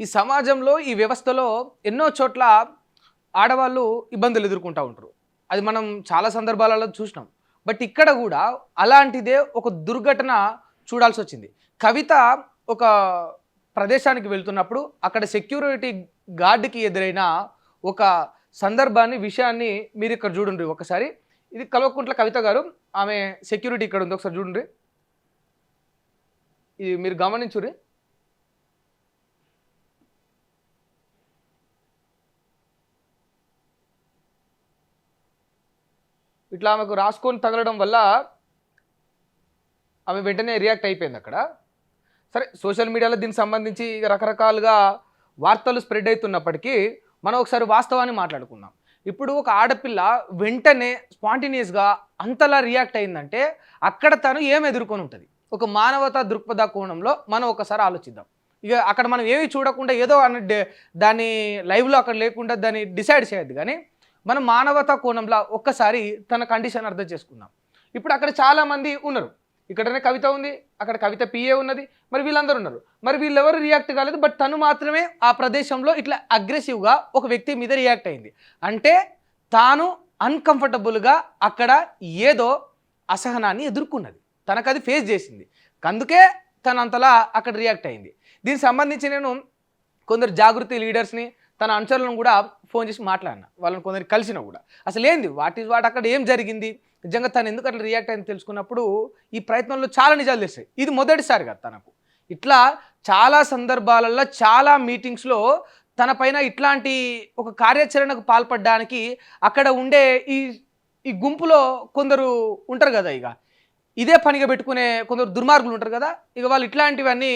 ఈ సమాజంలో ఈ వ్యవస్థలో ఎన్నో చోట్ల ఆడవాళ్ళు ఇబ్బందులు ఎదుర్కొంటూ ఉంటారు. అది మనం చాలా సందర్భాలలో చూసినాం. బట్ ఇక్కడ కూడా అలాంటిదే ఒక దుర్ఘటన చూడాల్సొచ్చింది. కవిత ఒక ప్రదేశానికి వెళ్తున్నప్పుడు అక్కడ సెక్యూరిటీ గార్డ్‌కి ఎదురైన ఒక సందర్భాన్ని, విషయాన్ని మీరిక్కడ చూడండి ఒకసారి. ఇది కల్వకుంట్ల కవిత గారు. ఆమె సెక్యూరిటీ ఇక్కడ ఉంది. ఒకసారి చూడండి. ఇది మీరు గమనించుర్రి. ఇట్లా ఆమెకు రాసుకొని తగలడం వల్ల ఆమె వెంటనే రియాక్ట్ అయిపోయింది అక్కడ. సరే, సోషల్ మీడియాలో దీనికి సంబంధించి రకరకాలుగా వార్తలు స్ప్రెడ్ అవుతున్నప్పటికీ మనం ఒకసారి వాస్తవాన్ని మాట్లాడుకుందాం. ఇప్పుడు ఒక ఆడపిల్ల వెంటనే స్పాంటేనియస్గా అంతలా రియాక్ట్ అయిందంటే అక్కడ తను ఏం ఎదుర్కొని ఉంటుంది. ఒక మానవతా దృక్పథ కోణంలో మనం ఒకసారి ఆలోచిద్దాం. ఇక అక్కడ మనం ఏమి చూడకుండా ఏదో దాన్ని లైవ్లో అక్కడ లేకుండా దాన్ని డిసైడ్ చేయొద్దు, కానీ మనం మానవతా కోణంలో ఒక్కసారి తన కండిషన్ అర్థం చేసుకుందాం. ఇప్పుడు అక్కడ చాలామంది ఉన్నారు. ఇక్కడనే కవిత ఉంది, అక్కడ కవిత పిఏ ఉన్నది, మరి వీళ్ళందరూ ఉన్నారు. మరి వీళ్ళెవరు రియాక్ట్ కాలేదు. బట్ తను మాత్రమే ఆ ప్రదేశంలో ఇట్లా అగ్రెసివ్గా ఒక వ్యక్తి మీద రియాక్ట్ అయింది. అంటే తాను అన్కంఫర్టబుల్గా అక్కడ ఏదో అసహనాన్ని ఎదుర్కొన్నది, తనకు అది ఫేస్ చేసింది. అందుకే తను అంతలా అక్కడ రియాక్ట్ అయింది. దీనికి సంబంధించి నేను కొందరు జాగృతి లీడర్స్ని, తన అనుచరులను కూడా ఫోన్ చేసి మాట్లాడినా, వాళ్ళని కొందరు కలిసినా కూడా అసలు ఏంది వాట్ అక్కడ ఏం జరిగింది, నిజంగా తను ఎందుకు అట్లా రియాక్ట్ అయింది తెలుసుకున్నప్పుడు ఈ ప్రయత్నంలో చాలా నిజాలు తెలుస్తాయి. ఇది మొదటిసారి కాదు తనకు. ఇట్లా చాలా సందర్భాలలో చాలా మీటింగ్స్లో తన పైన ఇట్లాంటి ఒక కార్యాచరణకు పాల్పడడానికి అక్కడ ఉండే ఈ గుంపులో కొందరు ఉంటారు కదా, ఇక ఇదే పనిగా పెట్టుకునే కొందరు దుర్మార్గులు ఉంటారు కదా, ఇక వాళ్ళు ఇట్లాంటివన్నీ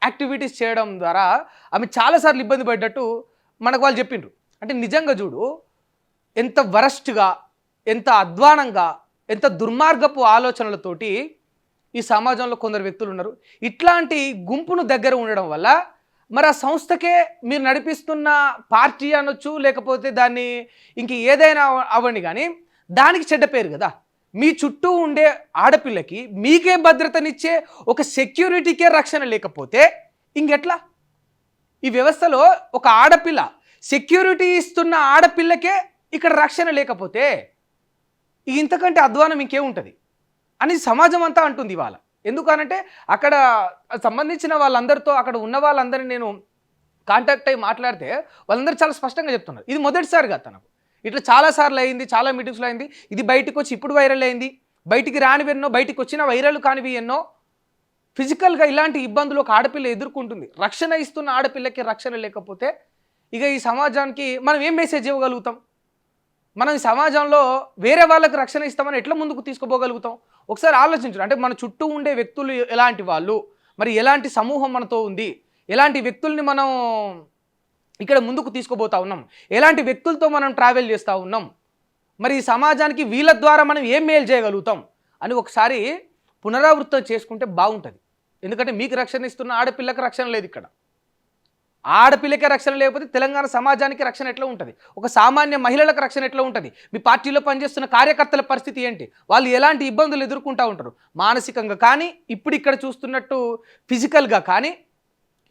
యాక్టివిటీస్ చేయడం ద్వారా ఆమె చాలాసార్లు ఇబ్బంది పడ్డట్టు మనకు వాళ్ళు చెప్పిండ్రు. అంటే నిజంగా చూడు, ఎంత వరస్ట్గా, ఎంత అధ్వానంగా, ఎంత దుర్మార్గపు ఆలోచనలతోటి ఈ సమాజంలో కొందరు వ్యక్తులు ఉన్నారు. ఇట్లాంటి గుంపును దగ్గర ఉండడం వల్ల మరి ఆ సంస్థకే మీరు నడిపిస్తున్న పార్టీ అనొచ్చు, లేకపోతే దాన్ని ఇంక ఏదైనా అవ్వండి, కానీ దానికి చెడ్డ పేరు కదా. మీ చుట్టూ ఉండే ఆడపిల్లకి మీకే భద్రతనిచ్చే ఒక సెక్యూరిటీకే రక్షణ లేకపోతే ఇంకెట్లా? ఈ వ్యవస్థలో ఒక ఆడపిల్ల, సెక్యూరిటీ ఇస్తున్న ఆడపిల్లకే ఇక్కడ రక్షణ లేకపోతే ఇంతకంటే అధ్వానం ఇంకేముంటుంది అని సమాజం అంతా అంటుంది ఇవాళ. ఎందుకనంటే అక్కడ సంబంధించిన వాళ్ళందరితో, అక్కడ ఉన్న వాళ్ళందరినీ నేను కాంటాక్ట్ అయ్యి మాట్లాడితే వాళ్ళందరూ చాలా స్పష్టంగా చెప్తున్నారు. ఇది మొదటిసారిగా తనకు ఇట్లా చాలాసార్లు అయింది, చాలా మీటింగ్స్లో అయింది. ఇది బయటకు వచ్చి ఇప్పుడు వైరల్ అయింది. బయటికి రానివి ఎన్నో, బయటికి వచ్చిన వైరల్ కానివి ఎన్నో. ఫిజికల్గా ఇలాంటి ఇబ్బందులు ఒక ఆడపిల్ల ఎదుర్కొంటుంది. రక్షణ ఇస్తున్న ఆడపిల్లకి రక్షణ లేకపోతే ఇక ఈ సమాజానికి మనం ఏం మెసేజ్ ఇవ్వగలుగుతాం? మనం ఈ సమాజంలో వేరే వాళ్ళకి రక్షణ ఇస్తామని ఎట్లా ముందుకు తీసుకుపోగలుగుతాం? ఒకసారి ఆలోచించండి. అంటే మన చుట్టూ ఉండే వ్యక్తులు ఎలాంటి వాళ్ళు, మరి ఎలాంటి సమూహం మనతో ఉంది, ఎలాంటి వ్యక్తుల్ని మనం ఇక్కడ ముందుకు తీసుకుపోతా ఉన్నాం, ఎలాంటి వ్యక్తులతో మనం ట్రావెల్ చేస్తూ ఉన్నాం, మరి ఈ సమాజానికి వీళ్ళ ద్వారా మనం ఏం మేలు చేయగలుగుతాం అని ఒకసారి పునరావృతం చేసుకుంటే బాగుంటుంది. ఎందుకంటే మీకు రక్షణ ఇస్తున్న ఆడపిల్లకి రక్షణ లేదు. ఇక్కడ ఆడపిల్లకే రక్షణ లేకపోతే తెలంగాణ సమాజానికి రక్షణ ఎట్లా ఉంటుంది? ఒక సామాన్య మహిళలకు రక్షణ ఎట్లా ఉంటుంది? మీ పార్టీలో పనిచేస్తున్న కార్యకర్తల పరిస్థితి ఏంటి? వాళ్ళు ఎలాంటి ఇబ్బందులు ఎదుర్కొంటూ ఉంటారు? మానసికంగా కానీ, ఇప్పుడు ఇక్కడ చూస్తున్నట్టు ఫిజికల్గా కానీ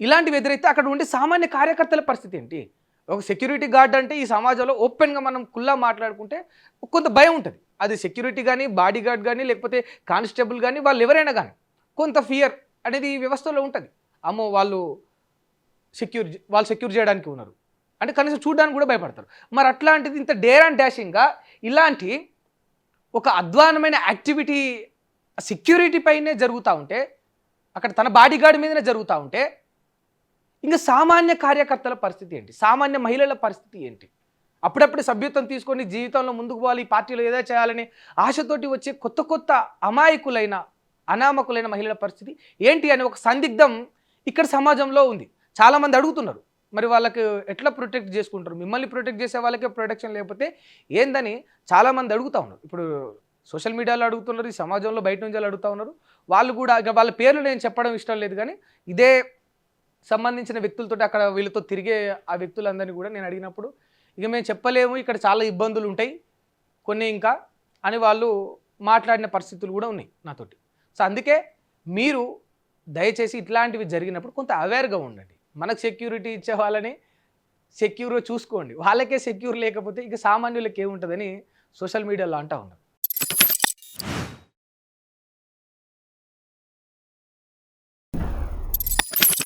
ఇలాంటివి ఎదురైతే అక్కడ ఉండే సామాన్య కార్యకర్తల పరిస్థితి ఏంటి? ఒక సెక్యూరిటీ గార్డ్ అంటే ఈ సమాజంలో ఓపెన్గా మనం కుల్లా మాట్లాడుకుంటే కొంత భయం ఉంటుంది. అది సెక్యూరిటీ కానీ, బాడీ గార్డ్ కానీ, లేకపోతే కానిస్టేబుల్ కానీ, వాళ్ళు ఎవరైనా కానీ కొంత ఫియర్ అనేది ఈ వ్యవస్థలో ఉంటుంది. అమ్మో వాళ్ళు సెక్యూర్ చేయడానికి ఉన్నారు అంటే కనీసం చూడడానికి కూడా భయపడతారు. మరి అట్లాంటిది ఇంత డేర్ అండ్ డాషింగ్గా ఇలాంటి ఒక అధ్వానమైన యాక్టివిటీ సెక్యూరిటీ పైనే జరుగుతూ ఉంటే, అక్కడ తన బాడీ గార్డ్ మీదనే జరుగుతూ ఉంటే ఇంకా సామాన్య కార్యకర్తల పరిస్థితి ఏంటి? సామాన్య మహిళల పరిస్థితి ఏంటి? అప్పుడప్పుడు సభ్యత్వం తీసుకొని జీవితంలో ముందుకు పోవాలి, ఈ పార్టీలో ఏదో చేయాలని ఆశతోటి వచ్చే కొత్త కొత్త అమాయకులైన, అనామకులైన మహిళల పరిస్థితి ఏంటి అనే ఒక సందిగ్ధం ఇక్కడ సమాజంలో ఉంది. చాలామంది అడుగుతున్నారు, మరి వాళ్ళకి ఎట్లా ప్రొటెక్ట్ చేసుకుంటారు? మిమ్మల్ని ప్రొటెక్ట్ చేసే వాళ్ళకే ప్రొటెక్షన్ లేకపోతే ఏందని చాలామంది అడుగుతూ ఉన్నారు. ఇప్పుడు సోషల్ మీడియాలో అడుగుతున్నారు, ఈ సమాజంలో బయట నుంచి అడుగుతూ ఉన్నారు. వాళ్ళు కూడా ఇక వాళ్ళ పేర్లు నేను చెప్పడం ఇష్టం లేదు, కానీ ఇదే సంబంధించిన వ్యక్తులతో అక్కడ వీళ్ళతో తిరిగే ఆ వ్యక్తులందరినీ కూడా నేను అడిగినప్పుడు ఇక మేము చెప్పలేము, ఇక్కడ చాలా ఇబ్బందులు ఉంటాయి కొన్ని ఇంకా అని వాళ్ళు మాట్లాడిన పరిస్థితులు కూడా ఉన్నాయి నాతోటి. సో అందుకే మీరు దయచేసి ఇట్లాంటివి జరిగినప్పుడు కొంత అవేర్గా ఉండండి. మనకు సెక్యూరిటీ ఇచ్చే వాళ్ళని సెక్యూర్గా చూసుకోండి, వాళ్ళకే సెక్యూర్ లేకపోతే ఇక సామాన్యులకి ఏముంటుందని సోషల్ మీడియాలో అంటూ ఉన్నారు.